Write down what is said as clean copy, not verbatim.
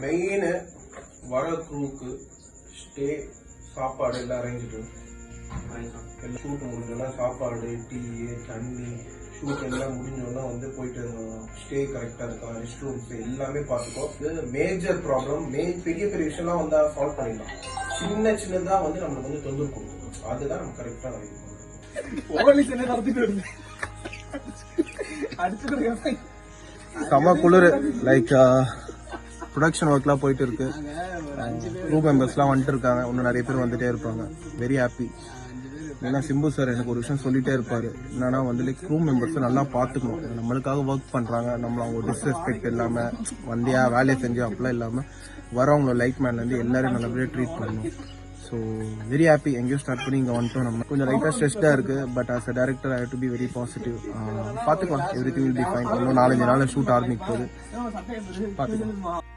Main வர க்ரூக்கு stay சாப்பாடு எல்லாம் அரேஞ்சிட்டு ஷூட் முடிஞ்சோன்னா சாப்பாடு டீ தண்ணி ஷூட் எல்லாம் முடிஞ்சோன்னா வந்து போயிட்டு ஸ்டே கரெக்டாக இருக்கா ரெஸ்ட் ரூம்ஸ் எல்லாமே பார்த்துக்கோ. இது மேஜர் ப்ராப்ளம். பெரிய பெரிய விஷயம்லாம் வந்து சால்வ் பண்ணிடலாம். சின்னதாக வந்து நம்மளுக்கு வந்து தொந்தரவு கொடுக்கும். அதுதான் நம்ம கரெக்டாக செம குளிர். லைக் ப்ரொடக்ஷன் ஒர்க்லாம் போயிட்டு இருக்கு. க்ரூ மெம்பர்ஸ்லாம் வந்துட்டு இருக்காங்க. இன்னும் நிறைய பேர் வந்துட்டே இருப்பாங்க. Very happy. ஏன்னா சிம்பு சார் எனக்கு ஒரு விஷயம் சொல்லிட்டே இருப்பாரு. என்னன்னா வந்து லைக் க்ரூ மெம்பர்ஸை நல்லா பார்த்துக்கணும். நம்மளுக்காக ஒர்க் பண்றாங்க. நம்மள அவங்க டிஸ்ரெஸ்பெக்ட் இல்லாம வந்தியா வேலையை செஞ்சு அப்படிலாம் இல்லாம வரவங்களோட லைட் மேன்லேருந்து எல்லாரும் நல்லபடியாக ட்ரீட் பண்ணணும். So very happy. எங்கேயும் ஸ்டார்ட் பண்ணி இங்கே வந்துட்டோம். நம்ம கொஞ்சம் லைட்டாக ஸ்ட்ரெஸ்டாக இருக்குது. But as a director I have to be very positive. பார்த்துக்கலாம். Everything will be fine. இன்னும் 4-5 நாள் ஷூட் ஆரம்பிக்கும் போது பார்த்துக்கலாம்.